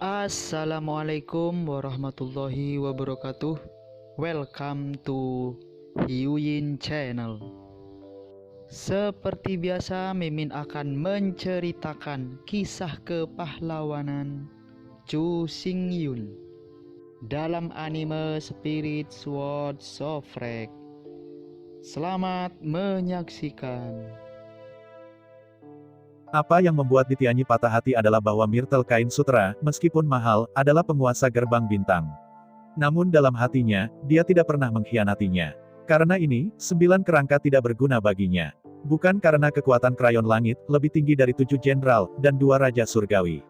Assalamualaikum warahmatullahi wabarakatuh. Welcome to Hyuyin Channel. Seperti biasa, Mimin akan menceritakan kisah kepahlawanan Chu Xingyun dalam anime Spirit Sword Sofrek. Selamat menyaksikan. Apa yang membuat Ditianyi patah hati adalah bahwa Myrtle Kain Sutra, meskipun mahal, adalah penguasa gerbang bintang. Namun dalam hatinya, dia tidak pernah mengkhianatinya. Karena ini, 9 kerangka tidak berguna baginya. Bukan karena kekuatan krayon langit, lebih tinggi dari 7 jenderal, dan 2 raja surgawi.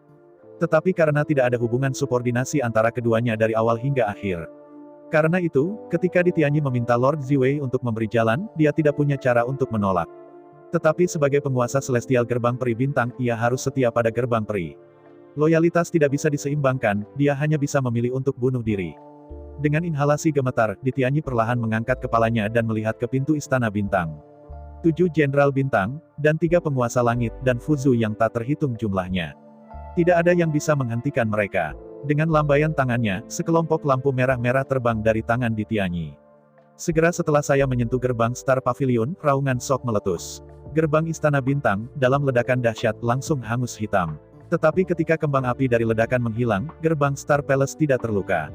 Tetapi karena tidak ada hubungan subordinasi antara keduanya dari awal hingga akhir. Karena itu, ketika Ditianyi meminta Lord Ziwei untuk memberi jalan, dia tidak punya cara untuk menolak. Tetapi sebagai penguasa celestial gerbang peri bintang, ia harus setia pada gerbang peri. Loyalitas tidak bisa diseimbangkan, dia hanya bisa memilih untuk bunuh diri. Dengan inhalasi gemetar, Ditianyi perlahan mengangkat kepalanya dan melihat ke pintu istana bintang. 7 jenderal bintang, dan 3 penguasa langit, dan Fuzu yang tak terhitung jumlahnya. Tidak ada yang bisa menghentikan mereka. Dengan lambaian tangannya, sekelompok lampu merah-merah terbang dari tangan Ditianyi. Segera setelah saya menyentuh gerbang Star Pavilion, raungan sok meletus. Gerbang istana bintang, dalam ledakan dahsyat, langsung hangus hitam. Tetapi ketika kembang api dari ledakan menghilang, gerbang Star Palace tidak terluka.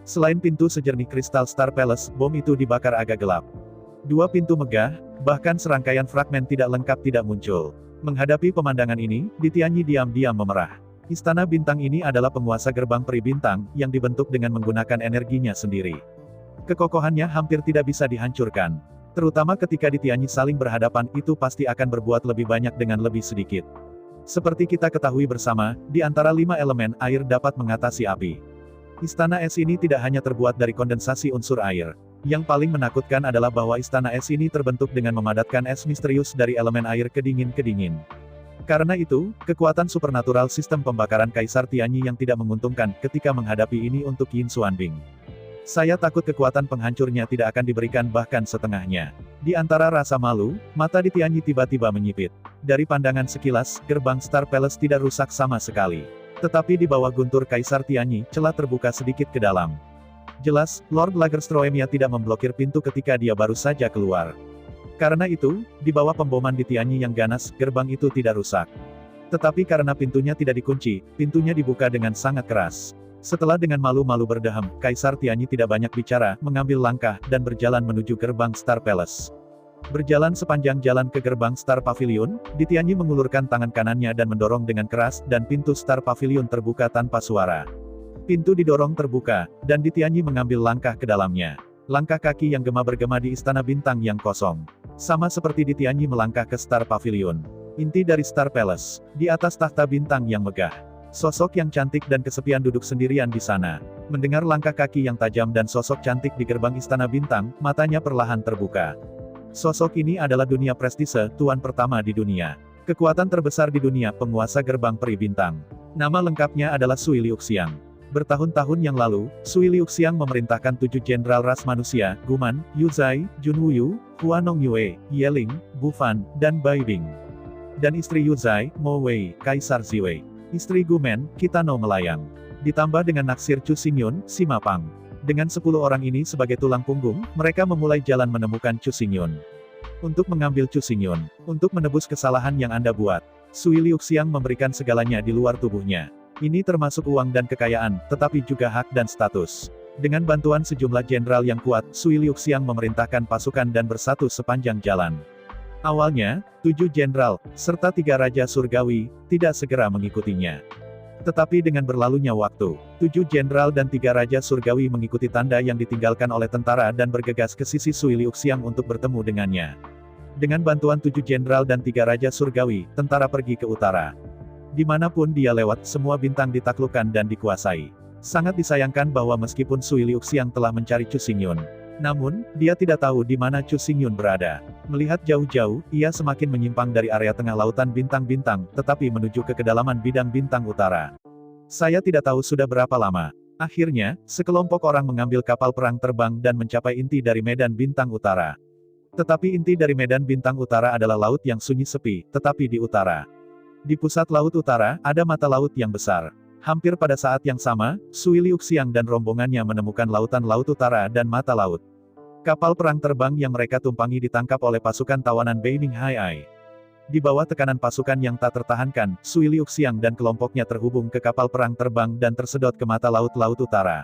Selain pintu sejernih kristal Star Palace, bom itu dibakar agak gelap. 2 pintu megah, bahkan serangkaian fragmen tidak lengkap tidak muncul. Menghadapi pemandangan ini, Ditianyi diam-diam memerah. Istana bintang ini adalah penguasa gerbang peri bintang, yang dibentuk dengan menggunakan energinya sendiri. Kekokohannya hampir tidak bisa dihancurkan. Terutama ketika Ditianyi saling berhadapan, itu pasti akan berbuat lebih banyak dengan lebih sedikit. Seperti kita ketahui bersama, di antara 5 elemen, air dapat mengatasi api. Istana es ini tidak hanya terbuat dari kondensasi unsur air. Yang paling menakutkan adalah bahwa istana es ini terbentuk dengan memadatkan es misterius dari elemen air ke dingin. Karena itu, kekuatan supernatural sistem pembakaran Kaisar Tianyi yang tidak menguntungkan ketika menghadapi ini untuk Yin Xuanbing. Saya takut kekuatan penghancurnya tidak akan diberikan bahkan setengahnya. Di antara rasa malu, mata Ditianyi tiba-tiba menyipit. Dari pandangan sekilas, gerbang Star Palace tidak rusak sama sekali. Tetapi di bawah guntur Kaisar Tianyi, celah terbuka sedikit ke dalam. Jelas, Lord Lagerströmia tidak memblokir pintu ketika dia baru saja keluar. Karena itu, di bawah pemboman Ditianyi yang ganas, gerbang itu tidak rusak. Tetapi karena pintunya tidak dikunci, pintunya dibuka dengan sangat keras. Setelah dengan malu-malu berdeham, Kaisar Tianyi tidak banyak bicara, mengambil langkah, dan berjalan menuju gerbang Star Palace. Berjalan sepanjang jalan ke gerbang Star Pavilion, Ditianyi mengulurkan tangan kanannya dan mendorong dengan keras, dan pintu Star Pavilion terbuka tanpa suara. Pintu didorong terbuka, dan Ditianyi mengambil langkah ke dalamnya. Langkah kaki yang gema-bergema di istana bintang yang kosong. Sama seperti Ditianyi melangkah ke Star Pavilion. Inti dari Star Palace, di atas tahta bintang yang megah. Sosok yang cantik dan kesepian duduk sendirian di sana. Mendengar langkah kaki yang tajam dan sosok cantik di gerbang istana bintang, matanya perlahan terbuka. Sosok ini adalah dunia prestise, tuan pertama di dunia. Kekuatan terbesar di dunia, penguasa gerbang peri bintang. Nama lengkapnya adalah Sui Liuxiang. Bertahun-tahun yang lalu, Sui Liuxiang memerintahkan 7 jenderal ras manusia, Guman, Yu Zai, Jun Wuyu, Huanong Yue, Yeling, Bu Fan, dan Bai Bing. Dan istri Yu Zai, Mo Wei, Kaisar Ziwei. Istri Gumen, Kitano melayang. Ditambah dengan naksir Chu Xingyun, Si Mapang. Dengan 10 orang ini sebagai tulang punggung, mereka memulai jalan menemukan Chu Xingyun. Untuk mengambil Chu Xingyun, untuk menebus kesalahan yang Anda buat, Sui Liuxiang memberikan segalanya di luar tubuhnya. Ini termasuk uang dan kekayaan, tetapi juga hak dan status. Dengan bantuan sejumlah jenderal yang kuat, Sui Liuxiang memerintahkan pasukan dan bersatu sepanjang jalan. Awalnya, 7 jenderal, serta 3 raja surgawi, tidak segera mengikutinya. Tetapi dengan berlalunya waktu, 7 jenderal dan 3 raja surgawi mengikuti tanda yang ditinggalkan oleh tentara dan bergegas ke sisi Sui Liuxiang untuk bertemu dengannya. Dengan bantuan 7 jenderal dan 3 raja surgawi, tentara pergi ke utara. Dimanapun dia lewat, semua bintang ditaklukkan dan dikuasai. Sangat disayangkan bahwa meskipun Sui Liuxiang telah mencari Chu Xingyun, namun, dia tidak tahu di mana Chu Xingyun berada. Melihat jauh-jauh, ia semakin menyimpang dari area tengah lautan bintang-bintang, tetapi menuju ke kedalaman bidang bintang utara. Saya tidak tahu sudah berapa lama. Akhirnya, sekelompok orang mengambil kapal perang terbang dan mencapai inti dari medan bintang utara. Tetapi inti dari medan bintang utara adalah laut yang sunyi sepi, tetapi di utara. Di pusat laut utara, ada mata laut yang besar. Hampir pada saat yang sama, Sui Liuxiang dan rombongannya menemukan lautan Laut Utara dan mata laut. Kapal perang terbang yang mereka tumpangi ditangkap oleh pasukan tawanan Beiming Hai. Di bawah tekanan pasukan yang tak tertahankan, Sui Liuxiang dan kelompoknya terhubung ke kapal perang terbang dan tersedot ke mata laut Laut Utara.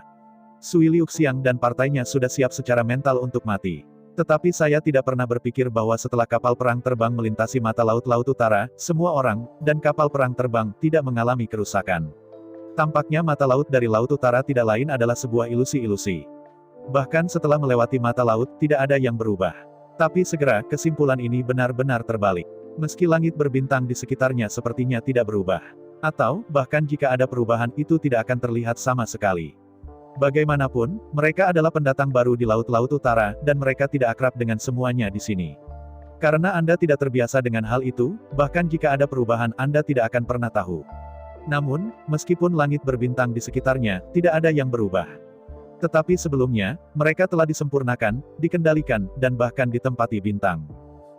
Sui Liuxiang dan partainya sudah siap secara mental untuk mati. Tetapi saya tidak pernah berpikir bahwa setelah kapal perang terbang melintasi mata laut Laut Utara, semua orang, dan kapal perang terbang, tidak mengalami kerusakan. Tampaknya mata laut dari Laut Utara tidak lain adalah sebuah ilusi-ilusi. Bahkan setelah melewati mata laut, tidak ada yang berubah. Tapi segera, kesimpulan ini benar-benar terbalik. Meski langit berbintang di sekitarnya sepertinya tidak berubah. Atau, bahkan jika ada perubahan itu tidak akan terlihat sama sekali. Bagaimanapun, mereka adalah pendatang baru di Laut-Laut Utara, dan mereka tidak akrab dengan semuanya di sini. Karena Anda tidak terbiasa dengan hal itu, bahkan jika ada perubahan Anda tidak akan pernah tahu. Namun, meskipun langit berbintang di sekitarnya, tidak ada yang berubah. Tetapi sebelumnya, mereka telah disempurnakan, dikendalikan, dan bahkan ditempati bintang.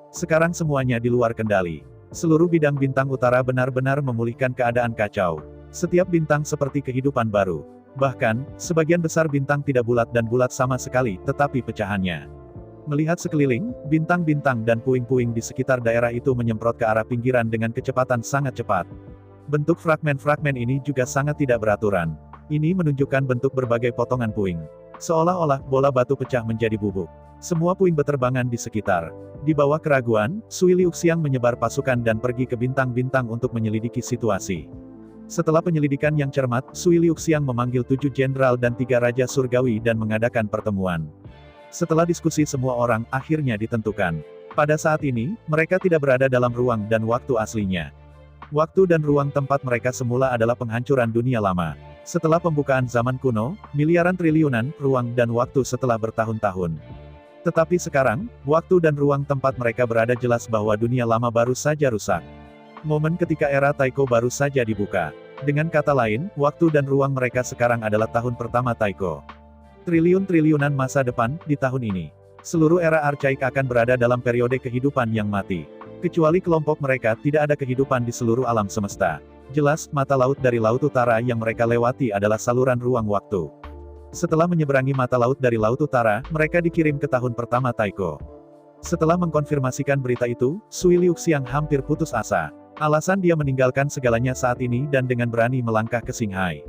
Sekarang semuanya di luar kendali. Seluruh bidang bintang utara benar-benar memulihkan keadaan kacau. Setiap bintang seperti kehidupan baru. Bahkan, sebagian besar bintang tidak bulat dan bulat sama sekali, tetapi pecahannya. Melihat sekeliling, bintang-bintang dan puing-puing di sekitar daerah itu menyemprot ke arah pinggiran dengan kecepatan sangat cepat. Bentuk fragmen-fragmen ini juga sangat tidak beraturan. Ini menunjukkan bentuk berbagai potongan puing. Seolah-olah, bola batu pecah menjadi bubuk. Semua puing beterbangan di sekitar. Di bawah keraguan, Sui Liuxiang menyebar pasukan dan pergi ke bintang-bintang untuk menyelidiki situasi. Setelah penyelidikan yang cermat, Sui Liuxiang memanggil 7 jenderal dan 3 raja surgawi dan mengadakan pertemuan. Setelah diskusi semua orang, akhirnya ditentukan. Pada saat ini, mereka tidak berada dalam ruang dan waktu aslinya. Waktu dan ruang tempat mereka semula adalah penghancuran dunia lama. Setelah pembukaan zaman kuno, miliaran triliunan, ruang dan waktu setelah bertahun-tahun. Tetapi sekarang, waktu dan ruang tempat mereka berada jelas bahwa dunia lama baru saja rusak. Momen ketika era Taiko baru saja dibuka. Dengan kata lain, waktu dan ruang mereka sekarang adalah tahun pertama Taiko. Triliun-triliunan masa depan, di tahun ini. Seluruh era archaik akan berada dalam periode kehidupan yang mati. Kecuali kelompok mereka, tidak ada kehidupan di seluruh alam semesta. Jelas, mata laut dari Laut Utara yang mereka lewati adalah saluran ruang waktu. Setelah menyeberangi mata laut dari Laut Utara, mereka dikirim ke tahun pertama Taiko. Setelah mengkonfirmasikan berita itu, Sui Liuxiang hampir putus asa. Alasan dia meninggalkan segalanya saat ini dan dengan berani melangkah ke Qinghai.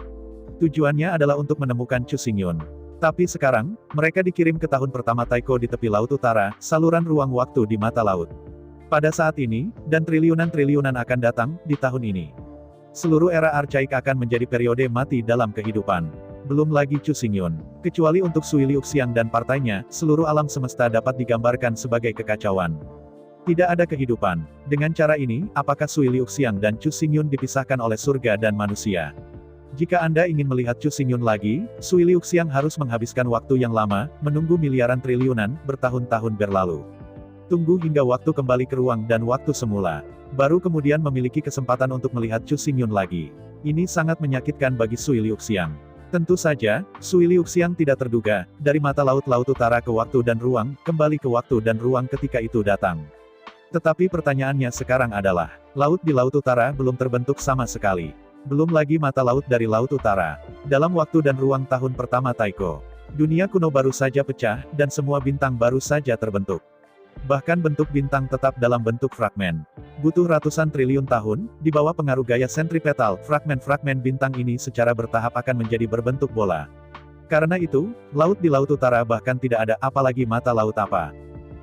Tujuannya adalah untuk menemukan Chu Xingyun. Tapi sekarang, mereka dikirim ke tahun pertama Taiko di tepi Laut Utara, saluran ruang waktu di mata laut. Pada saat ini, dan triliunan-triliunan akan datang, di tahun ini. Seluruh era archaik akan menjadi periode mati dalam kehidupan. Belum lagi Chu Xingyun. Kecuali untuk Sui Liuxiang dan partainya, seluruh alam semesta dapat digambarkan sebagai kekacauan. Tidak ada kehidupan. Dengan cara ini, apakah Sui Liuxiang dan Chu Xingyun dipisahkan oleh surga dan manusia? Jika Anda ingin melihat Chu Xingyun lagi, Sui Liuxiang harus menghabiskan waktu yang lama, menunggu miliaran triliunan, bertahun-tahun berlalu. Tunggu hingga waktu kembali ke ruang dan waktu semula. Baru kemudian memiliki kesempatan untuk melihat Chu Xingyun lagi. Ini sangat menyakitkan bagi Sui Liuxiang. Tentu saja, Sui Liuxiang tidak terduga, dari mata laut Laut Utara ke waktu dan ruang, kembali ke waktu dan ruang ketika itu datang. Tetapi pertanyaannya sekarang adalah, laut di Laut Utara belum terbentuk sama sekali. Belum lagi mata laut dari Laut Utara. Dalam waktu dan ruang tahun pertama Taiko. Dunia kuno baru saja pecah, dan semua bintang baru saja terbentuk. Bahkan bentuk bintang tetap dalam bentuk fragmen. Butuh ratusan triliun tahun, di bawah pengaruh gaya sentripetal, fragmen-fragmen bintang ini secara bertahap akan menjadi berbentuk bola. Karena itu, laut di Laut Utara bahkan tidak ada, apalagi mata laut apa.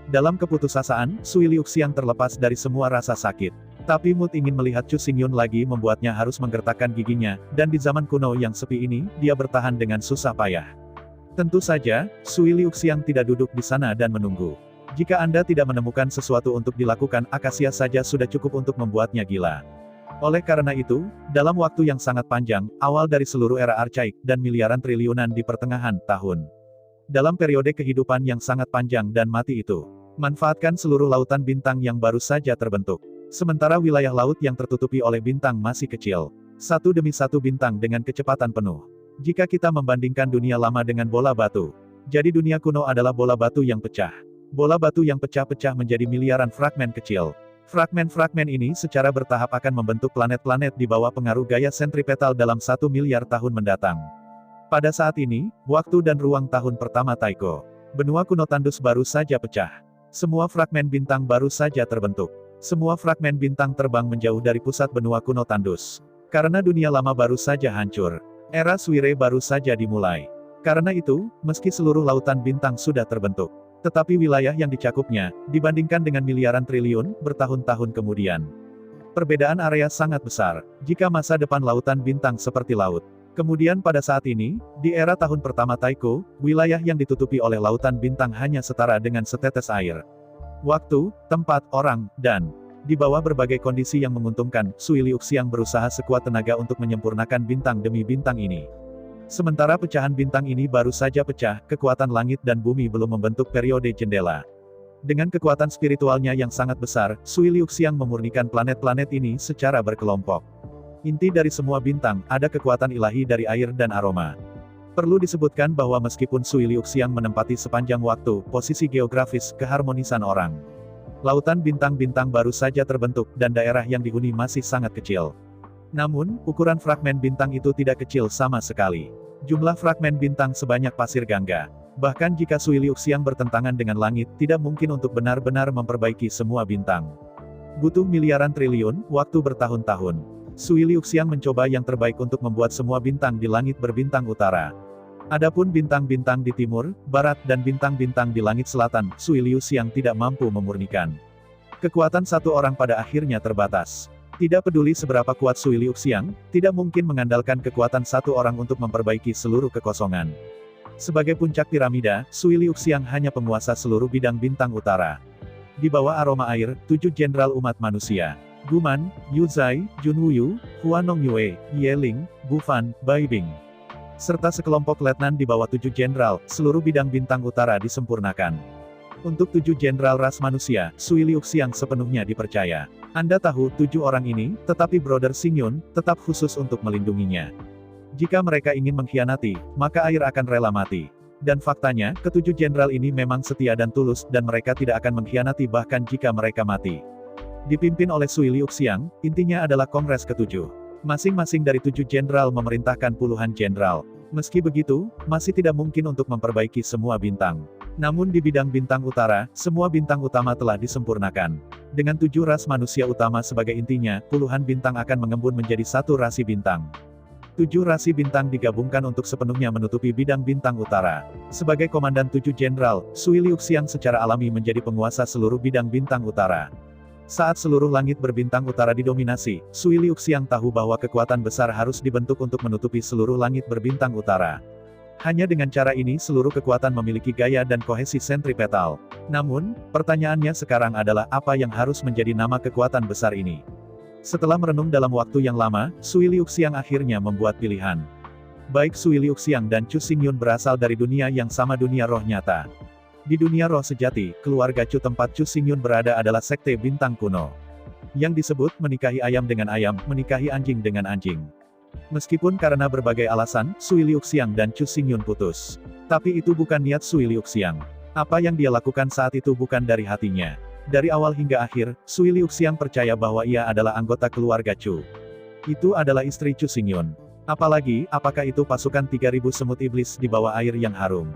Dalam keputusasaan, Sui Liuxiang terlepas dari semua rasa sakit. Tapi mood ingin melihat Chu Xingyun lagi membuatnya harus menggertakkan giginya, dan di zaman kuno yang sepi ini, dia bertahan dengan susah payah. Tentu saja, Sui Liuxiang tidak duduk di sana dan menunggu. Jika Anda tidak menemukan sesuatu untuk dilakukan, akasia saja sudah cukup untuk membuatnya gila. Oleh karena itu, dalam waktu yang sangat panjang, awal dari seluruh era archaik, dan miliaran triliunan di pertengahan tahun. Dalam periode kehidupan yang sangat panjang dan mati itu, manfaatkan seluruh lautan bintang yang baru saja terbentuk. Sementara wilayah laut yang tertutupi oleh bintang masih kecil. Satu demi satu bintang dengan kecepatan penuh. Jika kita membandingkan dunia lama dengan bola batu, jadi dunia kuno adalah bola batu yang pecah. Bola batu yang pecah-pecah menjadi miliaran fragmen kecil. Fragmen-fragmen ini secara bertahap akan membentuk planet-planet di bawah pengaruh gaya sentripetal dalam 1 miliar tahun mendatang. Pada saat ini, waktu dan ruang tahun pertama Taiko. Benua kuno tandus baru saja pecah. Semua fragmen bintang baru saja terbentuk. Semua fragmen bintang terbang menjauh dari pusat benua kuno tandus. Karena dunia lama baru saja hancur. Era Suire baru saja dimulai. Karena itu, meski seluruh lautan bintang sudah terbentuk, tetapi wilayah yang dicakupnya, dibandingkan dengan miliaran triliun, bertahun-tahun kemudian. Perbedaan area sangat besar, jika masa depan lautan bintang seperti laut. Kemudian pada saat ini, di era tahun pertama Taiko, wilayah yang ditutupi oleh lautan bintang hanya setara dengan setetes air. Waktu, tempat, orang, dan di bawah berbagai kondisi yang menguntungkan, Sui Liuxiang berusaha sekuat tenaga untuk menyempurnakan bintang demi bintang ini. Sementara pecahan bintang ini baru saja pecah, kekuatan langit dan bumi belum membentuk periode jendela. Dengan kekuatan spiritualnya yang sangat besar, Sui Liuxiang memurnikan planet-planet ini secara berkelompok. Inti dari semua bintang, ada kekuatan ilahi dari air dan aroma. Perlu disebutkan bahwa meskipun Sui Liuxiang menempati sepanjang waktu, posisi geografis, keharmonisan orang. Lautan bintang-bintang baru saja terbentuk, dan daerah yang dihuni masih sangat kecil. Namun, ukuran fragmen bintang itu tidak kecil sama sekali. Jumlah fragmen bintang sebanyak pasir gangga. Bahkan jika Sui Liuxiang bertentangan dengan langit, tidak mungkin untuk benar-benar memperbaiki semua bintang. Butuh miliaran triliun, waktu bertahun-tahun. Sui Liuxiang mencoba yang terbaik untuk membuat semua bintang di langit berbintang utara. Adapun bintang-bintang di timur, barat dan bintang-bintang di langit selatan, Sui Liuxiang tidak mampu memurnikan. Kekuatan satu orang pada akhirnya terbatas. Tidak peduli seberapa kuat Sui Liuxiang, tidak mungkin mengandalkan kekuatan satu orang untuk memperbaiki seluruh kekosongan. Sebagai puncak piramida, Sui Liuxiang hanya penguasa seluruh bidang bintang utara. Di bawah aroma air, 7 jenderal umat manusia. Guman, Yu Zai, Jun Wuyu, Huanong Yue, Ye Ling, Bu Fan, Bai Bing. Serta sekelompok letnan di bawah 7 jenderal, seluruh bidang bintang utara disempurnakan. Untuk 7 jenderal ras manusia, Sui Liuxiang sepenuhnya dipercaya. Anda tahu 7 orang ini, tetapi Brother Xingyun, tetap khusus untuk melindunginya. Jika mereka ingin mengkhianati, maka air akan rela mati. Dan faktanya, ketujuh jenderal ini memang setia dan tulus, dan mereka tidak akan mengkhianati bahkan jika mereka mati. Dipimpin oleh Sui Liuxiang, intinya adalah Kongres ke-7. Masing-masing dari 7 jenderal memerintahkan puluhan jenderal. Meski begitu, masih tidak mungkin untuk memperbaiki semua bintang. Namun di bidang bintang utara, semua bintang utama telah disempurnakan. Dengan 7 ras manusia utama sebagai intinya, puluhan bintang akan mengembun menjadi satu rasi bintang. 7 rasi bintang digabungkan untuk sepenuhnya menutupi bidang bintang utara. Sebagai komandan 7 jenderal, Sui Liuxiang secara alami menjadi penguasa seluruh bidang bintang utara. Saat seluruh langit berbintang utara didominasi, Sui Liuxiang tahu bahwa kekuatan besar harus dibentuk untuk menutupi seluruh langit berbintang utara. Hanya dengan cara ini seluruh kekuatan memiliki gaya dan kohesi sentripetal. Namun, pertanyaannya sekarang adalah apa yang harus menjadi nama kekuatan besar ini? Setelah merenung dalam waktu yang lama, Sui Liuxiang akhirnya membuat pilihan. Baik Sui Liuxiang dan Chu Xingyun berasal dari dunia yang sama, dunia roh nyata. Di dunia roh sejati, keluarga Chu tempat Chu Xingyun berada adalah sekte bintang kuno. Yang disebut menikahi ayam dengan ayam, menikahi anjing dengan anjing. Meskipun karena berbagai alasan, Sui Liuxiang dan Chu Xingyun putus. Tapi itu bukan niat Sui Liuxiang. Apa yang dia lakukan saat itu bukan dari hatinya. Dari awal hingga akhir, Sui Liuxiang percaya bahwa ia adalah anggota keluarga Chu. Itu adalah istri Chu Xingyun. Apalagi, apakah itu pasukan 3000 semut iblis di bawah air yang harum?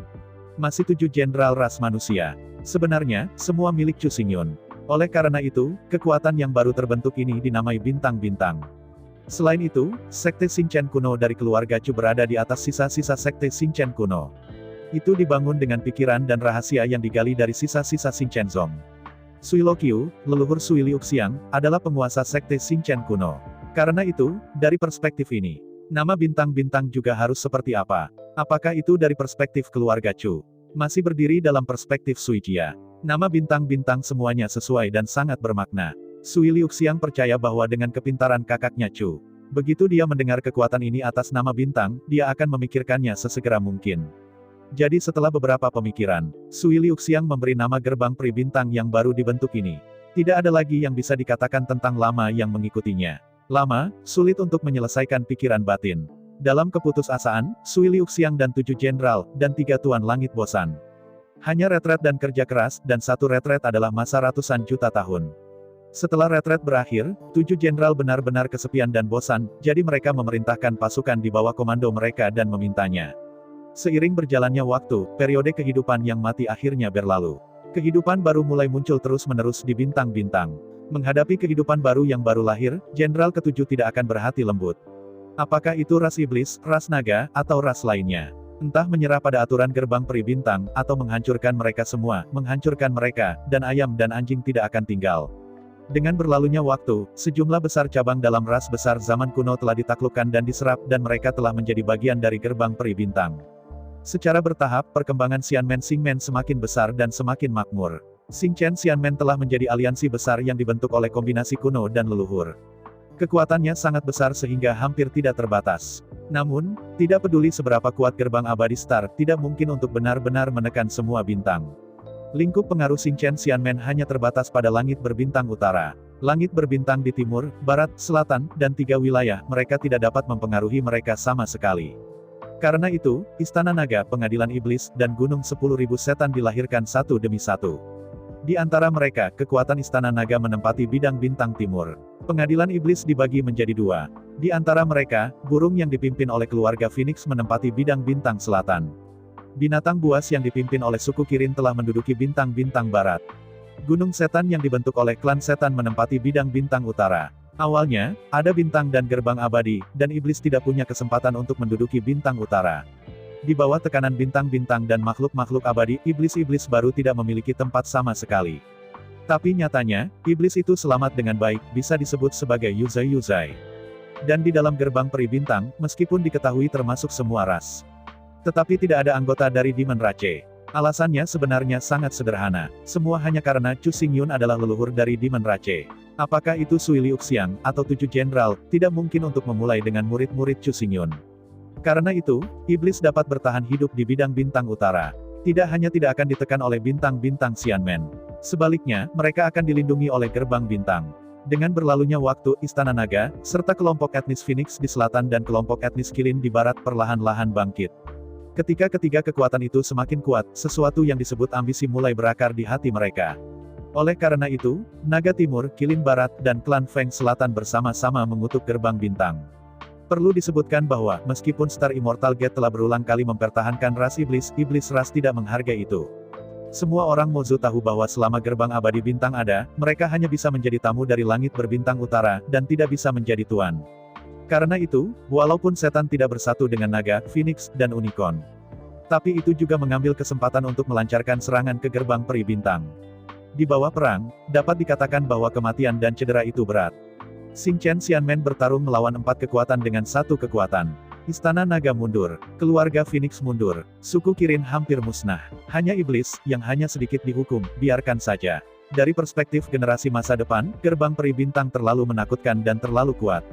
Masih 7 jenderal ras manusia. Sebenarnya, semua milik Chu Xingyun. Oleh karena itu, kekuatan yang baru terbentuk ini dinamai bintang-bintang. Selain itu, sekte Xinchen kuno dari keluarga Chu berada di atas sisa-sisa sekte Xinchen kuno. Itu dibangun dengan pikiran dan rahasia yang digali dari sisa-sisa Xinchen Zong. Sui Loqiu, leluhur Sui Liuxiang, adalah penguasa sekte Xinchen kuno. Karena itu, dari perspektif ini, nama bintang-bintang juga harus seperti apa? Apakah itu dari perspektif keluarga Chu? Masih berdiri dalam perspektif Sui Jia. Nama bintang-bintang semuanya sesuai dan sangat bermakna. Sui Liuxiang percaya bahwa dengan kepintaran kakaknya Chu, begitu dia mendengar kekuatan ini atas nama bintang, dia akan memikirkannya sesegera mungkin. Jadi setelah beberapa pemikiran, Sui Liuxiang memberi nama gerbang pri bintang yang baru dibentuk ini. Tidak ada lagi yang bisa dikatakan tentang lama yang mengikutinya. Lama, sulit untuk menyelesaikan pikiran batin. Dalam keputusasaan, Sui Liuxiang dan 7 jenderal, dan 3 tuan langit bosan. Hanya retret dan kerja keras, dan satu retret adalah masa ratusan juta tahun. Setelah retret berakhir, 7 jenderal benar-benar kesepian dan bosan, jadi mereka memerintahkan pasukan di bawah komando mereka dan memintanya. Seiring berjalannya waktu, periode kehidupan yang mati akhirnya berlalu. Kehidupan baru mulai muncul terus-menerus di bintang-bintang. Menghadapi kehidupan baru yang baru lahir, jenderal ketujuh tidak akan berhati lembut. Apakah itu ras iblis, ras naga, atau ras lainnya? Entah menyerah pada aturan gerbang peri bintang, atau menghancurkan mereka semua, menghancurkan mereka, dan ayam dan anjing tidak akan tinggal. Dengan berlalunya waktu, sejumlah besar cabang dalam ras besar zaman kuno telah ditaklukkan dan diserap, dan mereka telah menjadi bagian dari gerbang peri bintang. Secara bertahap, perkembangan Xianmen Xingmen semakin besar dan semakin makmur. Xingchen Xianmen telah menjadi aliansi besar yang dibentuk oleh kombinasi kuno dan leluhur. Kekuatannya sangat besar sehingga hampir tidak terbatas. Namun, tidak peduli seberapa kuat gerbang abadi Star, tidak mungkin untuk benar-benar menekan semua bintang. Lingkup pengaruh Xingchen Xianmen hanya terbatas pada langit berbintang utara. Langit berbintang di timur, barat, selatan, dan 3 wilayah, mereka tidak dapat mempengaruhi mereka sama sekali. Karena itu, Istana Naga, Pengadilan Iblis, dan Gunung 10.000 Setan dilahirkan satu demi satu. Di antara mereka, kekuatan Istana Naga menempati bidang bintang timur. Pengadilan Iblis dibagi menjadi 2. Di antara mereka, burung yang dipimpin oleh keluarga Phoenix menempati bidang bintang selatan. Binatang buas yang dipimpin oleh suku Kirin telah menduduki bintang-bintang barat. Gunung Setan yang dibentuk oleh klan Setan menempati bidang bintang utara. Awalnya, ada bintang dan gerbang abadi, dan iblis tidak punya kesempatan untuk menduduki bintang utara. Di bawah tekanan bintang-bintang dan makhluk-makhluk abadi, iblis-iblis baru tidak memiliki tempat sama sekali. Tapi nyatanya, iblis itu selamat dengan baik, bisa disebut sebagai Yuzai-Yuzai. Dan di dalam gerbang peri bintang, meskipun diketahui termasuk semua ras, tetapi tidak ada anggota dari Demon Rache. Alasannya sebenarnya sangat sederhana. Semua hanya karena Chu Xingyun adalah leluhur dari Demon Rache. Apakah itu Sui Liuxiang, atau 7 jenderal, tidak mungkin untuk memulai dengan murid-murid Chu Xingyun. Karena itu, iblis dapat bertahan hidup di bidang bintang utara. Tidak hanya tidak akan ditekan oleh bintang-bintang Xianmen. Sebaliknya, mereka akan dilindungi oleh gerbang bintang. Dengan berlalunya waktu, Istana Naga, serta kelompok etnis Phoenix di selatan dan kelompok etnis Qilin di barat perlahan-lahan bangkit. Ketika ketiga kekuatan itu semakin kuat, sesuatu yang disebut ambisi mulai berakar di hati mereka. Oleh karena itu, Naga Timur, Qilin Barat, dan klan Feng Selatan bersama-sama mengutuk gerbang bintang. Perlu disebutkan bahwa, meskipun Star Immortal Gate telah berulang kali mempertahankan ras iblis, iblis ras tidak menghargai itu. Semua orang Mozu tahu bahwa selama gerbang abadi bintang ada, mereka hanya bisa menjadi tamu dari langit berbintang utara, dan tidak bisa menjadi tuan. Karena itu, walaupun setan tidak bersatu dengan naga, Phoenix, dan unicorn, tapi itu juga mengambil kesempatan untuk melancarkan serangan ke gerbang peri bintang. Di bawah perang, dapat dikatakan bahwa kematian dan cedera itu berat. Xingchen Xianmen bertarung melawan 4 kekuatan dengan 1 kekuatan. Istana Naga mundur, keluarga Phoenix mundur, suku Kirin hampir musnah. Hanya iblis, yang hanya sedikit dihukum, biarkan saja. Dari perspektif generasi masa depan, gerbang peri bintang terlalu menakutkan dan terlalu kuat.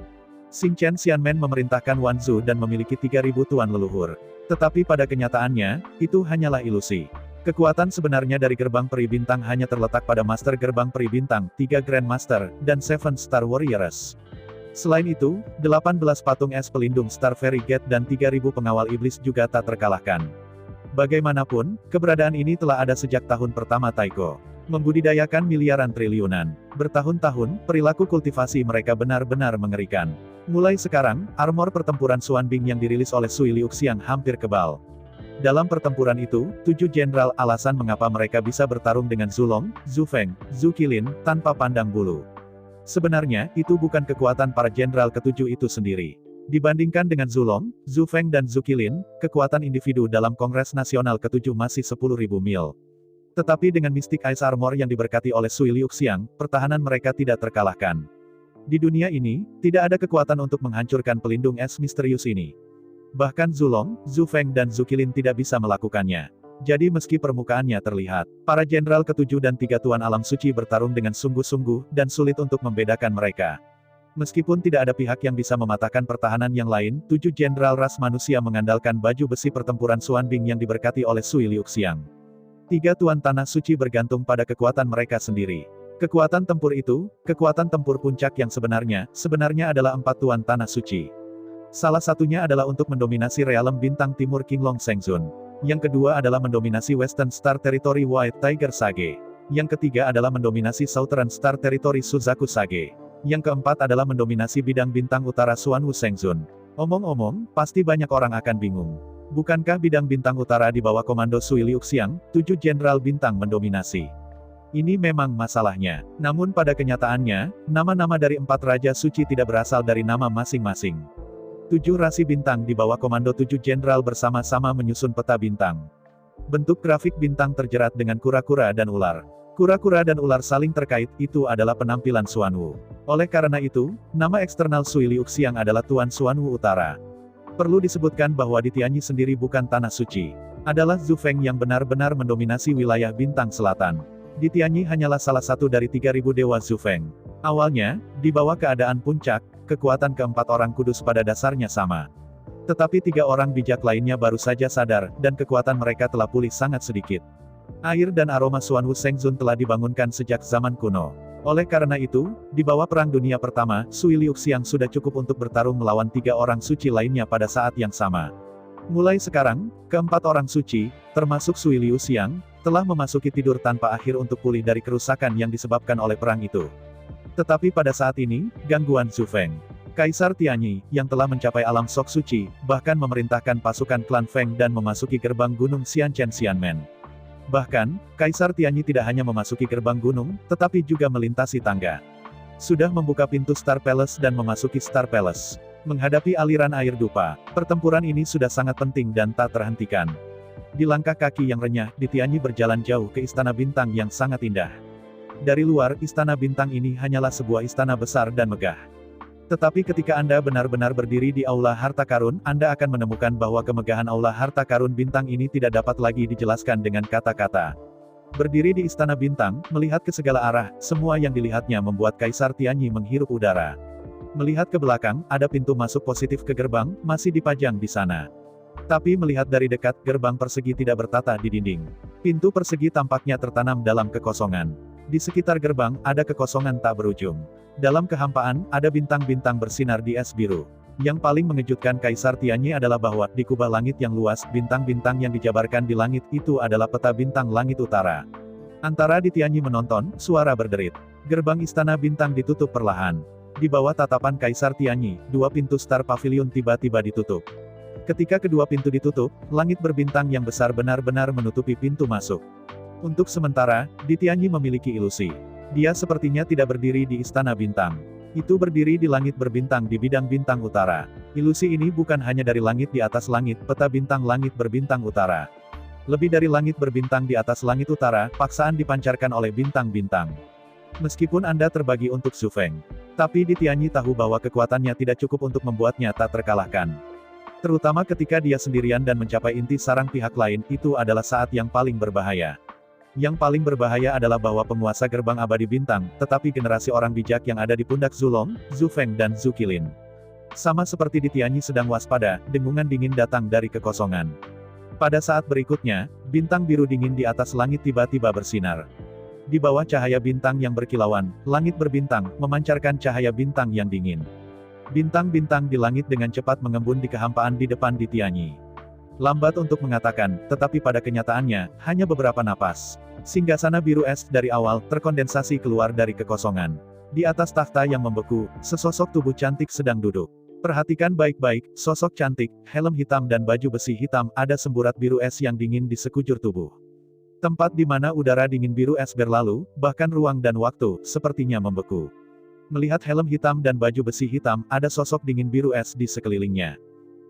Xingchen Xianmen memerintahkan Wan Zhu dan memiliki 3.000 tuan leluhur. Tetapi pada kenyataannya, itu hanyalah ilusi. Kekuatan sebenarnya dari gerbang peri bintang hanya terletak pada Master Gerbang Peri Bintang, 3 Grandmaster, dan 7 Star Warriors. Selain itu, 18 patung es pelindung Star Fairy Gate dan 3.000 pengawal iblis juga tak terkalahkan. Bagaimanapun, keberadaan ini telah ada sejak tahun pertama Taiko membudidayakan miliaran triliunan. Bertahun-tahun, perilaku kultivasi mereka benar-benar mengerikan. Mulai sekarang, armor pertempuran Xuanbing yang dirilis oleh Sui Liuxiang hampir kebal. Dalam pertempuran itu, 7 jenderal alasan mengapa mereka bisa bertarung dengan Zulong, Zhu Feng, Zhu Qilin, tanpa pandang bulu. Sebenarnya, itu bukan kekuatan para jenderal ketujuh itu sendiri. Dibandingkan dengan Zulong, Zhu Feng dan Zhu Qilin, kekuatan individu dalam Kongres Nasional ketujuh masih 10.000 mil. Tetapi dengan Mystic Ice Armor yang diberkati oleh Sui Liuxiang, pertahanan mereka tidak terkalahkan. Di dunia ini, tidak ada kekuatan untuk menghancurkan pelindung es misterius ini. Bahkan Zulong, Zhu Feng dan Zhu Qilin tidak bisa melakukannya. Jadi meski permukaannya terlihat, para jenderal ketujuh dan 3 tuan alam suci bertarung dengan sungguh-sungguh, dan sulit untuk membedakan mereka. Meskipun tidak ada pihak yang bisa mematahkan pertahanan yang lain, 7 jenderal ras manusia mengandalkan baju besi pertempuran Xuanbing yang diberkati oleh Sui Liuxiang. 3 tuan tanah suci bergantung pada kekuatan mereka sendiri. Kekuatan tempur itu, kekuatan tempur puncak yang sebenarnya adalah 4 tuan tanah suci. Salah satunya adalah untuk mendominasi realem bintang timur Qinglong Shengzun. Yang kedua adalah mendominasi Western Star Territory White Tiger Sage. Yang ketiga adalah mendominasi Southern Star Territory Suzaku Sage. Yang keempat adalah mendominasi bidang bintang utara Xuanwu Shengzun. Omong-omong, pasti banyak orang akan bingung. Bukankah bidang bintang utara di bawah komando Sui Liuxiang, 7 jenderal bintang mendominasi? Ini memang masalahnya. Namun pada kenyataannya, nama-nama dari 4 raja suci tidak berasal dari nama masing-masing. 7 rasi bintang di bawah komando 7 jenderal bersama-sama menyusun peta bintang. Bentuk grafik bintang terjerat dengan kura-kura dan ular. Kura-kura dan ular saling terkait, itu adalah penampilan Xuanwu. Oleh karena itu, nama eksternal Sui Liuxiang adalah Tuan Xuanwu Utara. Perlu disebutkan bahwa di Tianyi sendiri bukan tanah suci. Adalah Zufeng yang benar-benar mendominasi wilayah bintang selatan. Di Tianyi hanyalah salah satu dari 3.000 dewa Zufeng. Awalnya, di bawah keadaan puncak, kekuatan keempat orang kudus pada dasarnya sama. Tetapi 3 orang bijak lainnya baru saja sadar, dan kekuatan mereka telah pulih sangat sedikit. Air dan aroma Xuanwu Shengzun telah dibangunkan sejak zaman kuno. Oleh karena itu, di bawah Perang Dunia Pertama, Sui Liuxiang sudah cukup untuk bertarung melawan 3 orang suci lainnya pada saat yang sama. Mulai sekarang, keempat orang suci, termasuk Sui Liuxiang, telah memasuki tidur tanpa akhir untuk pulih dari kerusakan yang disebabkan oleh perang itu. Tetapi pada saat ini, gangguan Zufeng, Kaisar Tianyi, yang telah mencapai alam sok suci, bahkan memerintahkan pasukan klan Feng dan memasuki gerbang gunung Xianchen Xianmen. Bahkan, Kaisar Tianyi tidak hanya memasuki gerbang gunung, tetapi juga melintasi tangga. Sudah membuka pintu Star Palace dan memasuki Star Palace. Menghadapi aliran air dupa, pertempuran ini sudah sangat penting dan tak terhentikan. Di langkah kaki yang renyah, di Tianyi berjalan jauh ke Istana Bintang yang sangat indah. Dari luar, Istana Bintang ini hanyalah sebuah istana besar dan megah. Tetapi ketika Anda benar-benar berdiri di Aula Harta Karun, Anda akan menemukan bahwa kemegahan Aula Harta Karun Bintang ini tidak dapat lagi dijelaskan dengan kata-kata. Berdiri di Istana Bintang, melihat ke segala arah, semua yang dilihatnya membuat Kaisar Tianyi menghirup udara. Melihat ke belakang, ada pintu masuk positif ke gerbang, masih dipajang di sana. Tapi melihat dari dekat, gerbang persegi tidak bertata di dinding. Pintu persegi tampaknya tertanam dalam kekosongan. Di sekitar gerbang, ada kekosongan tak berujung. Dalam kehampaan, ada bintang-bintang bersinar di es biru. Yang paling mengejutkan Kaisar Tianyi adalah bahwa, di kubah langit yang luas, bintang-bintang yang dijabarkan di langit, itu adalah peta bintang langit utara. Antara di Tianyi menonton, suara berderit. Gerbang Istana Bintang ditutup perlahan. Di bawah tatapan Kaisar Tianyi, 2 pintu Star Pavilion tiba-tiba ditutup. Ketika kedua pintu ditutup, langit berbintang yang besar benar-benar menutupi pintu masuk. Untuk sementara, di Tianyi memiliki ilusi. Dia sepertinya tidak berdiri di Istana Bintang. Itu berdiri di langit berbintang di bidang bintang utara. Ilusi ini bukan hanya dari langit di atas langit, peta bintang langit berbintang utara. Lebih dari langit berbintang di atas langit utara, paksaan dipancarkan oleh bintang-bintang. Meskipun Anda terbagi untuk Zufeng. Tapi di Tianyi tahu bahwa kekuatannya tidak cukup untuk membuatnya tak terkalahkan. Terutama ketika dia sendirian dan mencapai inti sarang pihak lain, itu adalah saat yang paling berbahaya. Yang paling berbahaya adalah bahwa penguasa gerbang abadi bintang, tetapi generasi orang bijak yang ada di pundak Zulong, Zufeng dan Zukilin. Sama seperti di Tianyi sedang waspada, dengungan dingin datang dari kekosongan. Pada saat berikutnya, bintang biru dingin di atas langit tiba-tiba bersinar. Di bawah cahaya bintang yang berkilauan, langit berbintang, memancarkan cahaya bintang yang dingin. Bintang-bintang di langit dengan cepat mengembun di kehampaan di depan di Tianyi. Lambat untuk mengatakan, tetapi pada kenyataannya, hanya beberapa napas. Singgasana biru es dari awal, terkondensasi keluar dari kekosongan. Di atas takhta yang membeku, sesosok tubuh cantik sedang duduk. Perhatikan baik-baik, sosok cantik, helm hitam dan baju besi hitam, ada semburat biru es yang dingin di sekujur tubuh. Tempat di mana udara dingin biru es berlalu, bahkan ruang dan waktu, sepertinya membeku. Melihat helm hitam dan baju besi hitam, ada sosok dingin biru es di sekelilingnya.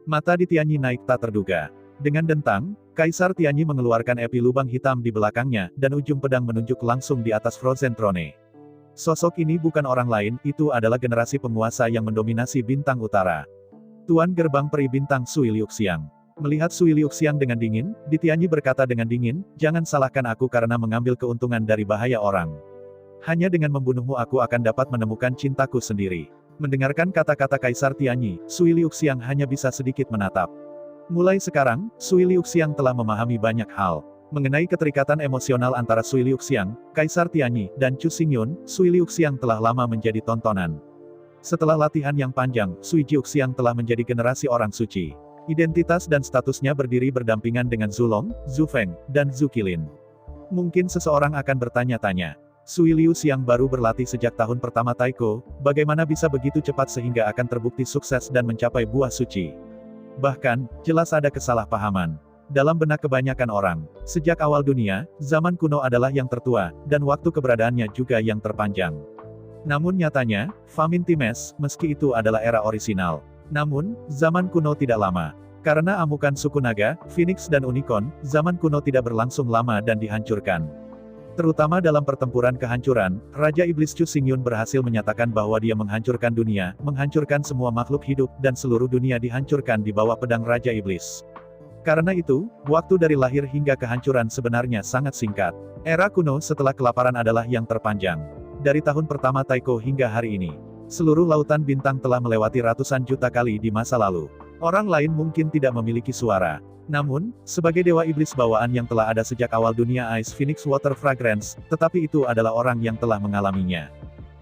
Mata di Tianyi naik tak terduga. Dengan dentang, Kaisar Tianyi mengeluarkan epi lubang hitam di belakangnya, dan ujung pedang menunjuk langsung di atas Frozen Throne. Sosok ini bukan orang lain, itu adalah generasi penguasa yang mendominasi bintang utara. Tuan Gerbang Peri Bintang Sui Liuxiang. Melihat Sui Liuxiang dengan dingin, di Tianyi berkata dengan dingin, jangan salahkan aku karena mengambil keuntungan dari bahaya orang. Hanya dengan membunuhmu aku akan dapat menemukan cintaku sendiri. Mendengarkan kata-kata Kaisar Tianyi, Sui Liuxiang hanya bisa sedikit menatap. Mulai sekarang, Sui Liuxiang telah memahami banyak hal. Mengenai keterikatan emosional antara Sui Liuxiang, Kaisar Tianyi, dan Chu Xingyun, Sui Liuxiang telah lama menjadi tontonan. Setelah latihan yang panjang, Sui Jiuxiang telah menjadi generasi orang suci. Identitas dan statusnya berdiri berdampingan dengan Zulong, Zufeng, dan Zukilin. Mungkin seseorang akan bertanya-tanya, Sui Lius yang baru berlatih sejak tahun pertama Taiko, bagaimana bisa begitu cepat sehingga akan terbukti sukses dan mencapai buah suci? Bahkan, jelas ada kesalahpahaman. Dalam benak kebanyakan orang, sejak awal dunia, zaman kuno adalah yang tertua, dan waktu keberadaannya juga yang terpanjang. Namun nyatanya, Famin Times, meski itu adalah era orisinal. Namun, zaman kuno tidak lama. Karena amukan suku naga, Phoenix dan Unicorn, zaman kuno tidak berlangsung lama dan dihancurkan. Terutama dalam pertempuran kehancuran, Raja Iblis Chu Xingyun berhasil menyatakan bahwa dia menghancurkan dunia, menghancurkan semua makhluk hidup, dan seluruh dunia dihancurkan di bawah pedang Raja Iblis. Karena itu, waktu dari lahir hingga kehancuran sebenarnya sangat singkat. Era kuno setelah kelaparan adalah yang terpanjang. Dari tahun pertama Taiko hingga hari ini, seluruh lautan bintang telah melewati ratusan juta kali di masa lalu. Orang lain mungkin tidak memiliki suara. Namun, sebagai dewa iblis bawaan yang telah ada sejak awal dunia Ice Phoenix Water Fragrance, tetapi itu adalah orang yang telah mengalaminya.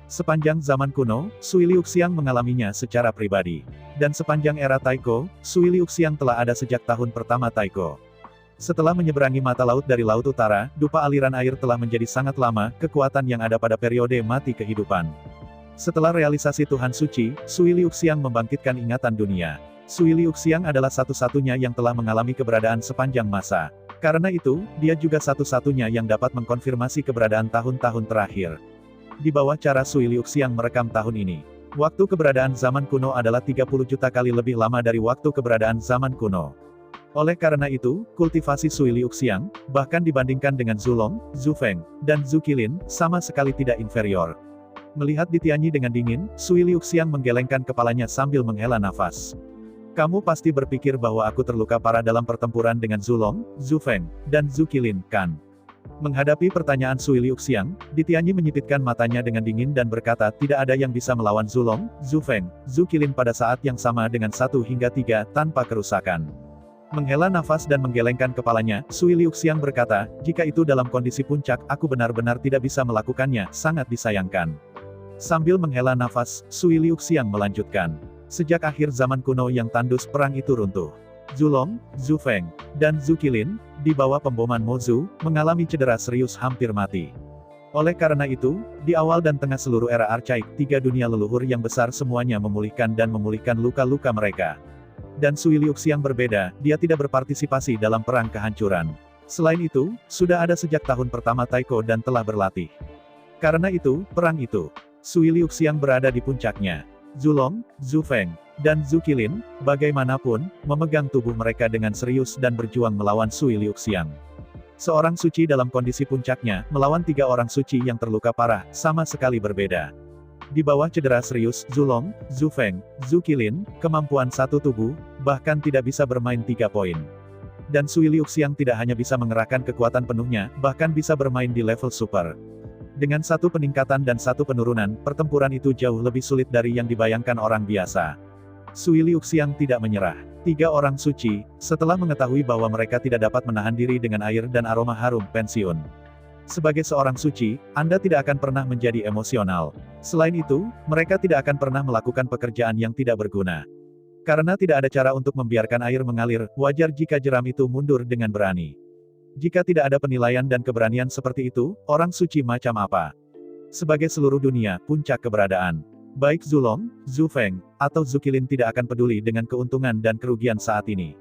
Sepanjang zaman kuno, Sui Liuxiang mengalaminya secara pribadi. Dan sepanjang era Taiko, Sui Liuxiang telah ada sejak tahun pertama Taiko. Setelah menyeberangi mata laut dari Laut Utara, dupa aliran air telah menjadi sangat lama, kekuatan yang ada pada periode mati kehidupan. Setelah realisasi Tuhan Suci, Sui Liuxiang membangkitkan ingatan dunia. Sui Liuxiang adalah satu-satunya yang telah mengalami keberadaan sepanjang masa. Karena itu, dia juga satu-satunya yang dapat mengkonfirmasi keberadaan tahun-tahun terakhir. Di bawah cara Sui Liuxiang merekam tahun ini, waktu keberadaan zaman kuno adalah 30 juta kali lebih lama dari waktu keberadaan zaman kuno. Oleh karena itu, kultivasi Sui Liuxiang, bahkan dibandingkan dengan Zulong, Zufeng, dan Zukilin, sama sekali tidak inferior. Melihat di Tianyi dengan dingin, Sui Liuxiang menggelengkan kepalanya sambil menghela nafas. Kamu pasti berpikir bahwa aku terluka parah dalam pertempuran dengan Zulong, Zufeng, dan Zukilin, kan? Menghadapi pertanyaan Sui Liuxiang, Di Tianyi menyipitkan matanya dengan dingin dan berkata tidak ada yang bisa melawan Zulong, Zufeng, Zukilin pada saat yang sama dengan 1 hingga 3 tanpa kerusakan. Menghela nafas dan menggelengkan kepalanya, Sui Liuxiang berkata, jika itu dalam kondisi puncak, aku benar-benar tidak bisa melakukannya, sangat disayangkan. Sambil menghela nafas, Sui Liuxiang melanjutkan. Sejak akhir zaman kuno yang tandus perang itu runtuh. Zulong, Zufeng, dan Zukilin, di bawah pemboman Mozu, mengalami cedera serius hampir mati. Oleh karena itu, di awal dan tengah seluruh era Archaik, 3 dunia leluhur yang besar semuanya memulihkan luka-luka mereka. Dan Sui Liuxiang berbeda, dia tidak berpartisipasi dalam perang kehancuran. Selain itu, sudah ada sejak tahun pertama Taiko dan telah berlatih. Karena itu, perang itu, Sui Liuxiang berada di puncaknya. Zulong, Zufeng, dan Zukilin, bagaimanapun, memegang tubuh mereka dengan serius dan berjuang melawan Sui Liuxiang. Seorang suci dalam kondisi puncaknya, melawan 3 orang suci yang terluka parah, sama sekali berbeda. Di bawah cedera serius, Zulong, Zufeng, Zukilin, kemampuan satu tubuh, bahkan tidak bisa bermain 3 poin. Dan Sui Liuxiang tidak hanya bisa mengerahkan kekuatan penuhnya, bahkan bisa bermain di level super. Dengan 1 peningkatan dan 1 penurunan, pertempuran itu jauh lebih sulit dari yang dibayangkan orang biasa. Sui Liuxiang tidak menyerah. 3 orang suci, setelah mengetahui bahwa mereka tidak dapat menahan diri dengan air dan aroma harum, pensiun. Sebagai seorang suci, Anda tidak akan pernah menjadi emosional. Selain itu, mereka tidak akan pernah melakukan pekerjaan yang tidak berguna. Karena tidak ada cara untuk membiarkan air mengalir, wajar jika jeram itu mundur dengan berani. Jika tidak ada penilaian dan keberanian seperti itu, orang suci macam apa? Sebagai seluruh dunia, puncak keberadaan. Baik Zulong, Zufeng, atau Zukilin tidak akan peduli dengan keuntungan dan kerugian saat ini.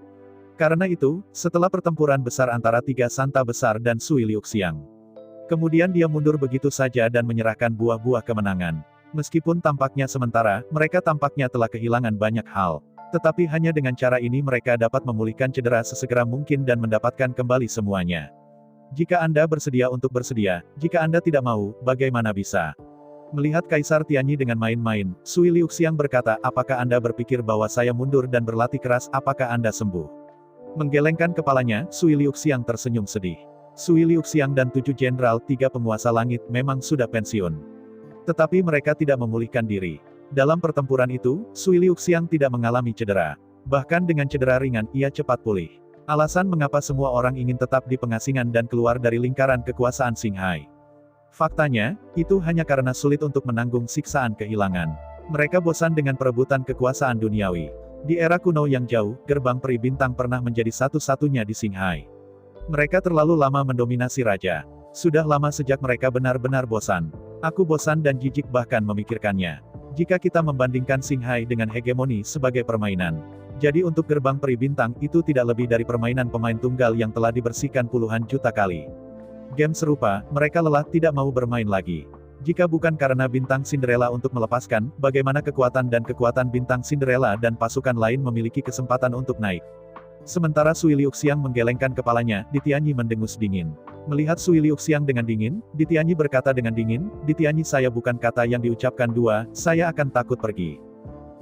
Karena itu, setelah pertempuran besar antara 3 santa besar dan Sui Liuxiang, kemudian dia mundur begitu saja dan menyerahkan buah-buah kemenangan. Meskipun tampaknya sementara, mereka tampaknya telah kehilangan banyak hal. Tetapi hanya dengan cara ini mereka dapat memulihkan cedera sesegera mungkin dan mendapatkan kembali semuanya. Jika Anda bersedia untuk bersedia, jika Anda tidak mau, bagaimana bisa? Melihat Kaisar Tianyi dengan main-main, Sui Liuxiang berkata, apakah Anda berpikir bahwa saya mundur dan berlatih keras, apakah Anda sembuh? Menggelengkan kepalanya, Sui Liuxiang tersenyum sedih. Sui Liuxiang dan 7 jenderal 3 penguasa langit memang sudah pensiun. Tetapi mereka tidak memulihkan diri. Dalam pertempuran itu, Sui Liuxiang tidak mengalami cedera. Bahkan dengan cedera ringan, ia cepat pulih. Alasan mengapa semua orang ingin tetap di pengasingan dan keluar dari lingkaran kekuasaan Xinghai. Faktanya, itu hanya karena sulit untuk menanggung siksaan kehilangan. Mereka bosan dengan perebutan kekuasaan duniawi. Di era kuno yang jauh, gerbang peri bintang pernah menjadi satu-satunya di Xinghai. Mereka terlalu lama mendominasi raja. Sudah lama sejak mereka benar-benar bosan. Aku bosan dan jijik bahkan memikirkannya. Jika kita membandingkan Qinghai dengan hegemoni sebagai permainan. Jadi untuk gerbang peri bintang itu tidak lebih dari permainan pemain tunggal yang telah dibersihkan puluhan juta kali. Game serupa, mereka lelah tidak mau bermain lagi. Jika bukan karena bintang Cinderella untuk melepaskan, bagaimana kekuatan bintang Cinderella dan pasukan lain memiliki kesempatan untuk naik. Sementara Sui Liuxiang menggelengkan kepalanya, Ditianyi mendengus dingin. Melihat Sui Liuxiang dengan dingin, Ditianyi berkata dengan dingin, Ditianyi saya bukan kata yang diucapkan dua, saya akan takut pergi.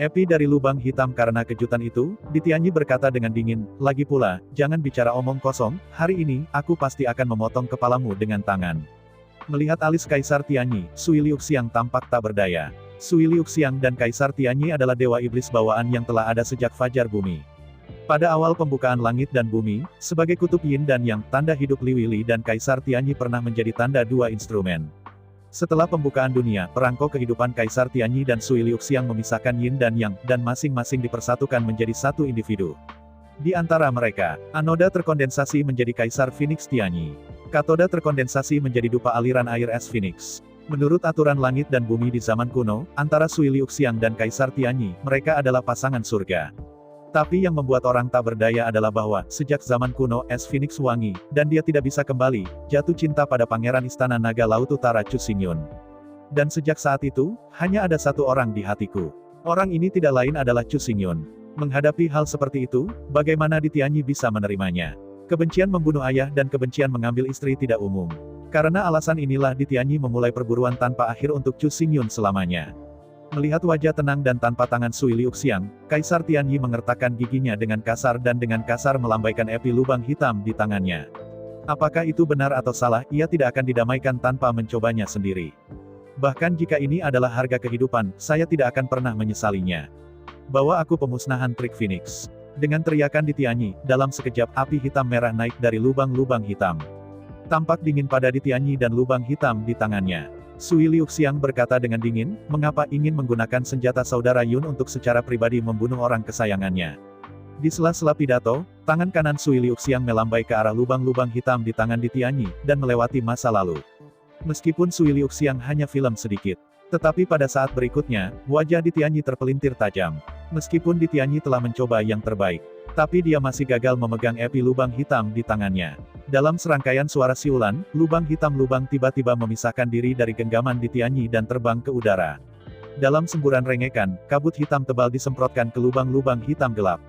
Epi dari lubang hitam karena kejutan itu, Ditianyi berkata dengan dingin, lagi pula, jangan bicara omong kosong, hari ini, aku pasti akan memotong kepalamu dengan tangan. Melihat alis Kaisar Tianyi, Sui Liuxiang tampak tak berdaya. Sui Liuxiang dan Kaisar Tianyi adalah dewa iblis bawaan yang telah ada sejak fajar bumi. Pada awal pembukaan langit dan bumi, sebagai kutub yin dan yang, tanda hidup Li Wili dan Kaisar Tianyi pernah menjadi tanda dua instrumen. Setelah pembukaan dunia, perangko kehidupan Kaisar Tianyi dan Sui Liuxiang memisahkan yin dan yang, dan masing-masing dipersatukan menjadi satu individu. Di antara mereka, anoda terkondensasi menjadi Kaisar Phoenix Tianyi. Katoda terkondensasi menjadi dupa aliran air es Phoenix. Menurut aturan langit dan bumi di zaman kuno, antara Sui Liuxiang dan Kaisar Tianyi, mereka adalah pasangan surga. Tapi yang membuat orang tak berdaya adalah bahwa, sejak zaman kuno, es Phoenix wangi, dan dia tidak bisa kembali, jatuh cinta pada Pangeran Istana Naga Laut Utara Chu Xingyun. Dan sejak saat itu, hanya ada satu orang di hatiku. Orang ini tidak lain adalah Chu Xingyun. Menghadapi hal seperti itu, bagaimana Ditianyi bisa menerimanya? Kebencian membunuh ayah dan kebencian mengambil istri tidak umum. Karena alasan inilah Ditianyi memulai perburuan tanpa akhir untuk Chu Xingyun selamanya. Melihat wajah tenang dan tanpa tangan Sui Liuxiang, Kaisar Tianyi mengertakkan giginya dengan kasar dan dengan kasar melambaikan epi lubang hitam di tangannya. Apakah itu benar atau salah, ia tidak akan didamaikan tanpa mencobanya sendiri. Bahkan jika ini adalah harga kehidupan, saya tidak akan pernah menyesalinya. Bawa aku pemusnahan trik Phoenix. Dengan teriakan Ditianyi, dalam sekejap api hitam merah naik dari lubang-lubang hitam. Tampak dingin pada Ditianyi dan lubang hitam di tangannya. Sui Liuxiang berkata dengan dingin, mengapa ingin menggunakan senjata saudara Yun untuk secara pribadi membunuh orang kesayangannya. Di sela-sela pidato, tangan kanan Sui Liuxiang melambai ke arah lubang-lubang hitam di tangan Ditianyi, dan melewati masa lalu. Meskipun Sui Liuxiang hanya film sedikit. Tetapi pada saat berikutnya, wajah Ditianyi terpelintir tajam. Meskipun Ditianyi telah mencoba yang terbaik, tapi dia masih gagal memegang epi lubang hitam di tangannya. Dalam serangkaian suara siulan, lubang hitam tiba-tiba memisahkan diri dari genggaman Ditianyi dan terbang ke udara. Dalam semburan rengekan, kabut hitam tebal disemprotkan ke lubang-lubang hitam gelap.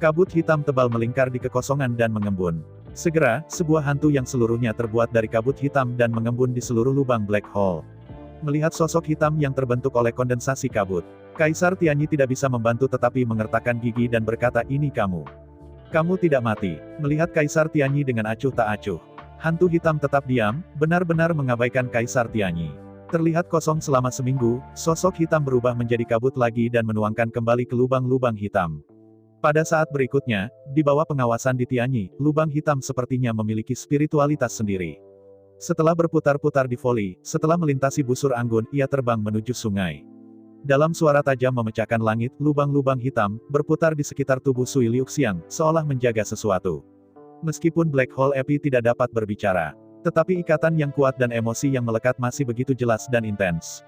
Kabut hitam tebal melingkar di kekosongan dan mengembun. Segera, sebuah hantu yang seluruhnya terbuat dari kabut hitam dan mengembun di seluruh lubang black hole. Melihat sosok hitam yang terbentuk oleh kondensasi kabut, Kaisar Tianyi tidak bisa membantu tetapi mengertakkan gigi dan berkata, ini kamu. Kamu tidak mati. Melihat Kaisar Tianyi dengan acuh tak acuh. Hantu hitam tetap diam, benar-benar mengabaikan Kaisar Tianyi. Terlihat kosong selama seminggu, sosok hitam berubah menjadi kabut lagi dan menuangkan kembali ke lubang-lubang hitam. Pada saat berikutnya, di bawah pengawasan Ditianyi, lubang hitam sepertinya memiliki spiritualitas sendiri. Setelah berputar-putar di voli, setelah melintasi busur anggun, ia terbang menuju sungai. Dalam suara tajam memecahkan langit, lubang-lubang hitam, berputar di sekitar tubuh Sui Liuxiang, seolah menjaga sesuatu. Meskipun Black Hole Epi tidak dapat berbicara, tetapi ikatan yang kuat dan emosi yang melekat masih begitu jelas dan intens.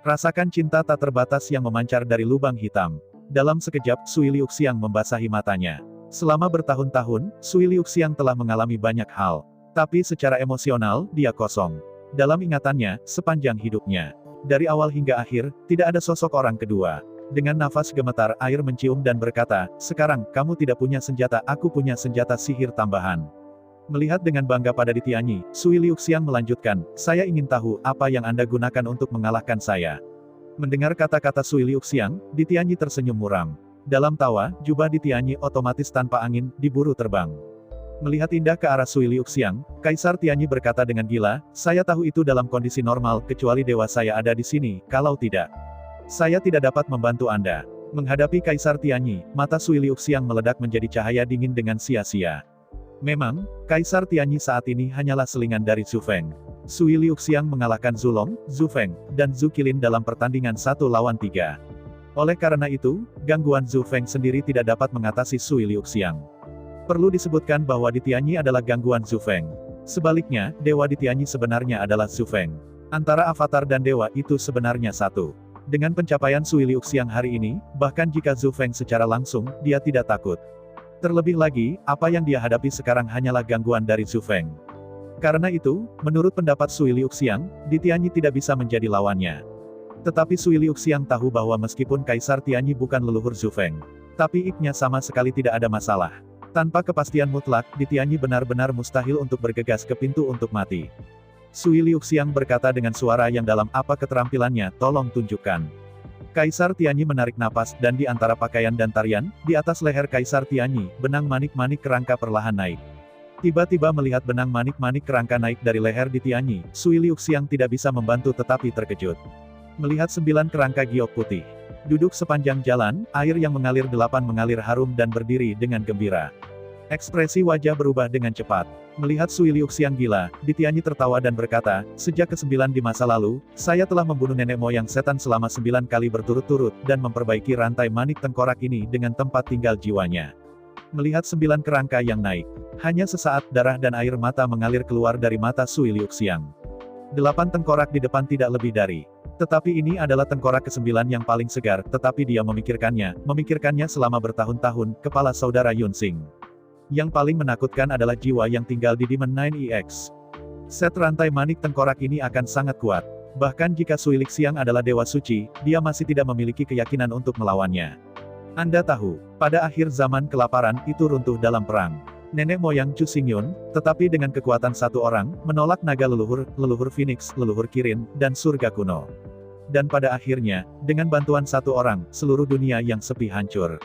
Rasakan cinta tak terbatas yang memancar dari lubang hitam. Dalam sekejap, Sui Liuxiang membasahi matanya. Selama bertahun-tahun, Sui Liuxiang telah mengalami banyak hal. Tapi secara emosional, dia kosong. Dalam ingatannya, sepanjang hidupnya. Dari awal hingga akhir, tidak ada sosok orang kedua. Dengan nafas gemetar, air mencium dan berkata, sekarang, kamu tidak punya senjata, aku punya senjata sihir tambahan. Melihat dengan bangga pada Ditianyi, Sui Liuxiang melanjutkan, saya ingin tahu, apa yang Anda gunakan untuk mengalahkan saya. Mendengar kata-kata Sui Liuxiang, Ditianyi tersenyum muram. Dalam tawa, jubah Ditianyi otomatis tanpa angin, diburu terbang. Melihat indah ke arah Sui Liuxiang, Kaisar Tianyi berkata dengan gila, saya tahu itu dalam kondisi normal, kecuali dewa saya ada di sini, kalau tidak, saya tidak dapat membantu Anda. Menghadapi Kaisar Tianyi, mata Sui Liuxiang meledak menjadi cahaya dingin dengan sia-sia. Memang, Kaisar Tianyi saat ini hanyalah selingan dari Zhu Feng. Sui Liuxiang mengalahkan Zulong, Zhu Feng, dan Zhu Qilin dalam pertandingan 1 lawan 3. Oleh karena itu, gangguan Zhu Feng sendiri tidak dapat mengatasi Sui Liuxiang. Perlu disebutkan bahwa di Tianyi adalah gangguan Zhu Feng. Sebaliknya, dewa di Tianyi sebenarnya adalah Zhu Feng. Antara avatar dan dewa itu sebenarnya satu. Dengan pencapaian Sui Liuxiang hari ini, bahkan jika Zhu Feng secara langsung, dia tidak takut. Terlebih lagi, apa yang dia hadapi sekarang hanyalah gangguan dari Zhu Feng. Karena itu, menurut pendapat Sui Liuxiang, di Tianyi tidak bisa menjadi lawannya. Tetapi Sui Liuxiang tahu bahwa meskipun Kaisar Tianyi bukan leluhur Zhu Feng, tapi iknya sama sekali tidak ada masalah. Tanpa kepastian mutlak, di Tianyi benar-benar mustahil untuk bergegas ke pintu untuk mati. Sui Liuxiang berkata dengan suara yang dalam, apa keterampilannya, tolong tunjukkan. Kaisar Tianyi menarik napas, dan di antara pakaian dan tarian, di atas leher Kaisar Tianyi, benang manik-manik kerangka perlahan naik. Tiba-tiba melihat benang manik-manik kerangka naik dari leher di Tianyi, Sui Liuxiang tidak bisa membantu tetapi terkejut. Melihat 9 kerangka giok putih. Duduk sepanjang jalan, air yang mengalir 8 mengalir harum dan berdiri dengan gembira. Ekspresi wajah berubah dengan cepat. Melihat Sui Liuxiang gila, di Tianyi tertawa dan berkata, sejak ke-9 di masa lalu, saya telah membunuh nenek moyang setan selama 9 kali berturut-turut, dan memperbaiki rantai manik tengkorak ini dengan tempat tinggal jiwanya. Melihat 9 kerangka yang naik. Hanya sesaat, darah dan air mata mengalir keluar dari mata Sui Liuxiang. 8 tengkorak di depan tidak lebih dari. Tetapi ini adalah tengkorak ke-9 yang paling segar, tetapi dia memikirkannya selama bertahun-tahun, kepala saudara Yunsing. Yang paling menakutkan adalah jiwa yang tinggal di Demon 9EX. Set rantai manik tengkorak ini akan sangat kuat. Bahkan jika Sui Liuxiang adalah dewa suci, dia masih tidak memiliki keyakinan untuk melawannya. Anda tahu, pada akhir zaman kelaparan, itu runtuh dalam perang. Nenek moyang Chu Xingyun, tetapi dengan kekuatan satu orang, menolak naga leluhur Phoenix, leluhur Kirin, dan surga kuno. Dan pada akhirnya, dengan bantuan satu orang, seluruh dunia yang sepi hancur.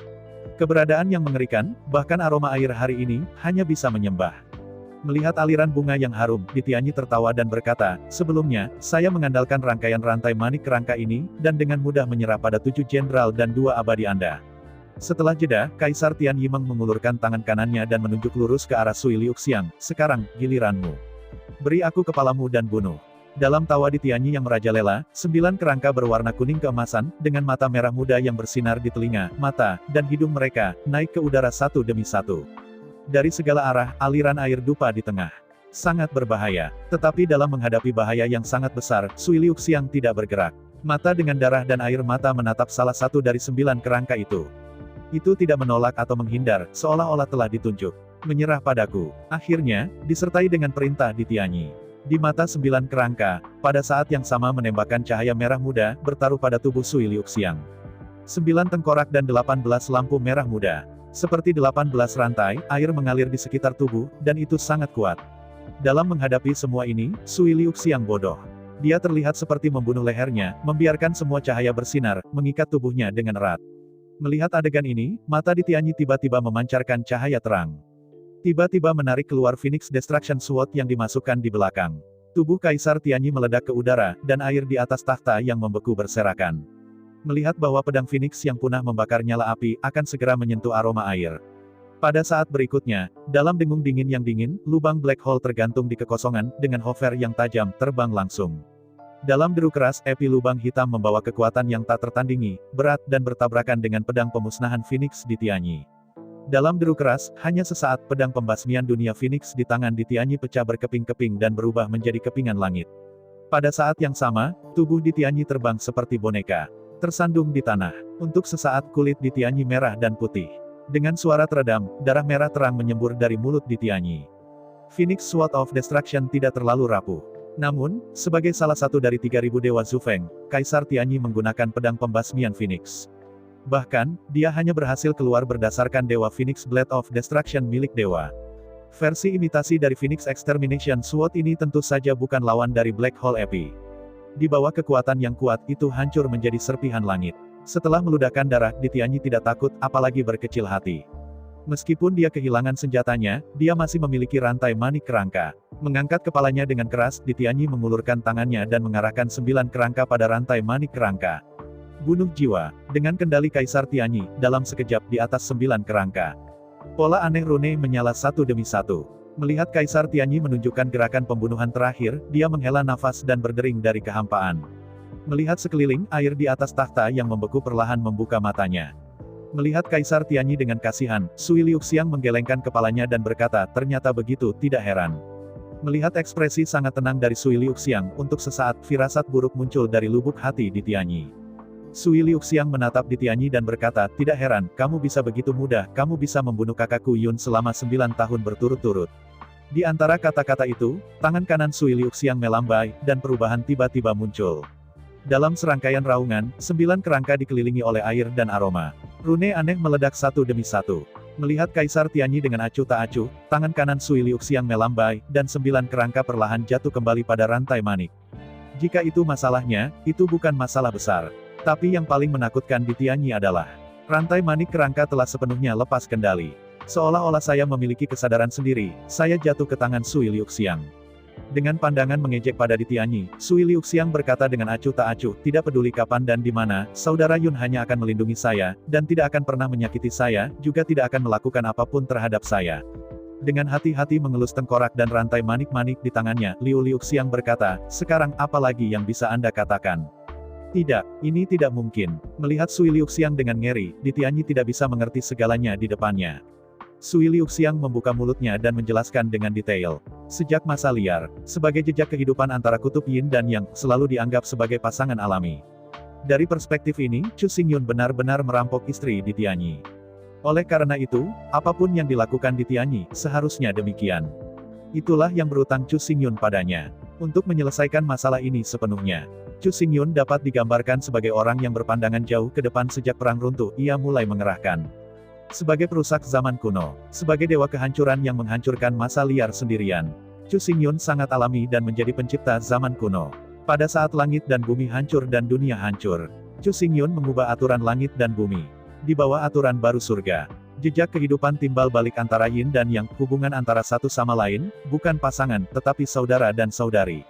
Keberadaan yang mengerikan, bahkan aroma air hari ini, hanya bisa menyembah. Melihat aliran bunga yang harum, di Tianyi tertawa dan berkata, sebelumnya, saya mengandalkan rangkaian rantai manik kerangka ini, dan dengan mudah menyerah pada 7 jenderal dan 2 abadi Anda. Setelah jeda, Kaisar Tian Yimeng mengulurkan tangan kanannya dan menunjuk lurus ke arah Sui Liuxiang, sekarang, giliranmu. Beri aku kepalamu dan bunuh. Dalam tawa di Tianyi yang merajalela, 9 kerangka berwarna kuning keemasan, dengan mata merah muda yang bersinar di telinga, mata, dan hidung mereka, naik ke udara satu demi satu. Dari segala arah, aliran air dupa di tengah. Sangat berbahaya. Tetapi dalam menghadapi bahaya yang sangat besar, Sui Liuxiang tidak bergerak. Mata dengan darah dan air mata menatap salah satu dari 9 kerangka itu. Itu tidak menolak atau menghindar, seolah-olah telah ditunjuk. Menyerah padaku. Akhirnya, disertai dengan perintah di Tianyi. Di mata 9 kerangka, pada saat yang sama menembakkan cahaya merah muda, bertaruh pada tubuh Sui Liuxiang. 9 tengkorak dan 18 lampu merah muda. Seperti 18 rantai, air mengalir di sekitar tubuh, dan itu sangat kuat. Dalam menghadapi semua ini, Sui Liuxiang bodoh. Dia terlihat seperti membunuh lehernya, membiarkan semua cahaya bersinar, mengikat tubuhnya dengan erat. Melihat adegan ini, mata di Tianyi tiba-tiba memancarkan cahaya terang. Tiba-tiba menarik keluar Phoenix Destruction Sword yang dimasukkan di belakang. Tubuh Kaisar Tianyi meledak ke udara, dan air di atas takhta yang membeku berserakan. Melihat bahwa pedang Phoenix yang punah membakar nyala api, akan segera menyentuh aroma air. Pada saat berikutnya, dalam dengung dingin yang dingin, lubang black hole tergantung di kekosongan, dengan hover yang tajam, terbang langsung. Dalam deru keras, api lubang hitam membawa kekuatan yang tak tertandingi, berat dan bertabrakan dengan pedang pemusnahan Phoenix di Tianyi. Dalam deru keras, hanya sesaat pedang pembasmian dunia Phoenix di tangan di Tianyi pecah berkeping-keping dan berubah menjadi kepingan langit. Pada saat yang sama, tubuh di Tianyi terbang seperti boneka. Tersandung di tanah. Untuk sesaat kulit di Tianyi merah dan putih. Dengan suara teredam, darah merah terang menyembur dari mulut di Tianyi. Phoenix Sword of Destruction tidak terlalu rapuh. Namun, sebagai salah satu dari 3.000 dewa Zhu Feng, Kaisar Tianyi menggunakan pedang pembasmian Phoenix. Bahkan, dia hanya berhasil keluar berdasarkan Dewa Phoenix Blade of Destruction milik dewa. Versi imitasi dari Phoenix Extermination Sword ini tentu saja bukan lawan dari Black Hole Api. Di bawah kekuatan yang kuat, itu hancur menjadi serpihan langit. Setelah meludahkan darah, di Tianyi tidak takut, apalagi berkecil hati. Meskipun dia kehilangan senjatanya, dia masih memiliki rantai manik kerangka. Mengangkat kepalanya dengan keras, di Tianyi mengulurkan tangannya dan mengarahkan 9 kerangka pada rantai manik kerangka. Bunuh jiwa. Dengan kendali Kaisar Tianyi, dalam sekejap di atas 9 kerangka. Pola aneh rune menyala satu demi satu. Melihat Kaisar Tianyi menunjukkan gerakan pembunuhan terakhir, dia menghela nafas dan berdering dari kehampaan. Melihat sekeliling, air di atas takhta yang membeku perlahan membuka matanya. Melihat Kaisar Tianyi dengan kasihan, Sui Liuxiang menggelengkan kepalanya dan berkata, ternyata begitu, tidak heran. Melihat ekspresi sangat tenang dari Sui Liuxiang, untuk sesaat, firasat buruk muncul dari lubuk hati di Tianyi. Sui Liuxiang menatap di Tianyi dan berkata, tidak heran, kamu bisa begitu mudah, kamu bisa membunuh kakakku Yun selama 9 tahun berturut-turut. Di antara kata-kata itu, tangan kanan Sui Liuxiang melambai, dan perubahan tiba-tiba muncul. Dalam serangkaian raungan, 9 kerangka dikelilingi oleh air dan aroma. Rune aneh meledak satu demi satu. Melihat Kaisar Tianyi dengan acuh tak acuh, tangan kanan Sui Liuxiang melambai, dan 9 kerangka perlahan jatuh kembali pada rantai manik. Jika itu masalahnya, itu bukan masalah besar. Tapi yang paling menakutkan di Tianyi adalah, rantai manik kerangka telah sepenuhnya lepas kendali. Seolah-olah saya memiliki kesadaran sendiri, saya jatuh ke tangan Sui Liuxiang. Dengan pandangan mengejek pada di Tianyi, Sui Liuxiang berkata dengan acuh tak acuh, tidak peduli kapan dan di mana, saudara Yun hanya akan melindungi saya, dan tidak akan pernah menyakiti saya, juga tidak akan melakukan apapun terhadap saya. Dengan hati-hati mengelus tengkorak dan rantai manik-manik di tangannya, Liu Liuxiang berkata, sekarang apa lagi yang bisa Anda katakan? Tidak, ini tidak mungkin. Melihat Sui Liuxiang dengan ngeri, di Tianyi tidak bisa mengerti segalanya di depannya. Sui Liuxiang membuka mulutnya dan menjelaskan dengan detail. Sejak masa liar, sebagai jejak kehidupan antara kutub Yin dan Yang, selalu dianggap sebagai pasangan alami. Dari perspektif ini, Chu Xingyun benar-benar merampok istri di Tianyi. Oleh karena itu, apapun yang dilakukan di Tianyi, seharusnya demikian. Itulah yang berutang Chu Xingyun padanya. Untuk menyelesaikan masalah ini sepenuhnya, Chu Xingyun dapat digambarkan sebagai orang yang berpandangan jauh ke depan sejak perang runtuh, ia mulai mengerahkan. Sebagai perusak zaman kuno, sebagai dewa kehancuran yang menghancurkan masa liar sendirian, Chu Xingyun sangat alami dan menjadi pencipta zaman kuno. Pada saat langit dan bumi hancur dan dunia hancur, Chu Xingyun mengubah aturan langit dan bumi. Di bawah aturan baru surga, jejak kehidupan timbal balik antara Yin dan Yang, hubungan antara satu sama lain, bukan pasangan, tetapi saudara dan saudari.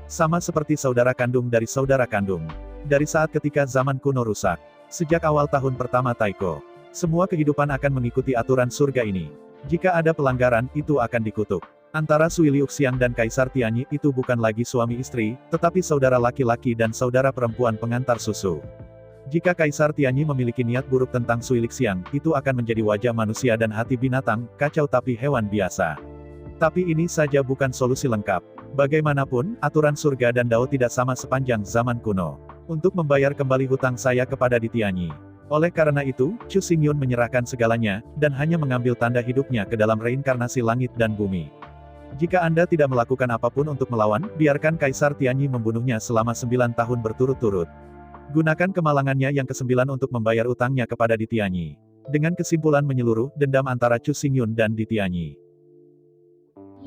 Sama seperti saudara kandung dari saudara kandung. Dari saat ketika zaman kuno rusak, sejak awal tahun pertama Taiko, semua kehidupan akan mengikuti aturan surga ini. Jika ada pelanggaran, itu akan dikutuk. Antara Sui Liuxiang dan Kaisar Tianyi itu bukan lagi suami istri, tetapi saudara laki-laki dan saudara perempuan pengantar susu. Jika Kaisar Tianyi memiliki niat buruk tentang Sui Liuxiang, itu akan menjadi wajah manusia dan hati binatang, kacau tapi hewan biasa. Tapi ini saja bukan solusi lengkap. Bagaimanapun, aturan surga dan Dao tidak sama sepanjang zaman kuno. Untuk membayar kembali hutang saya kepada di Tianyi. Oleh karena itu, Chu Xingyun menyerahkan segalanya, dan hanya mengambil tanda hidupnya ke dalam reinkarnasi langit dan bumi. Jika Anda tidak melakukan apapun untuk melawan, biarkan Kaisar Tianyi membunuhnya selama 9 tahun berturut-turut. Gunakan kemalangannya yang ke-9 untuk membayar utangnya kepada di Tianyi. Dengan kesimpulan menyeluruh, dendam antara Chu Xingyun dan di Tianyi.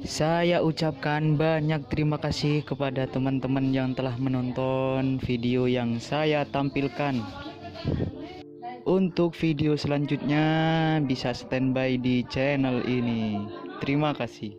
Saya ucapkan banyak terima kasih kepada teman-teman yang telah menonton video yang saya tampilkan. Untuk video selanjutnya bisa standby di channel ini. Terima kasih.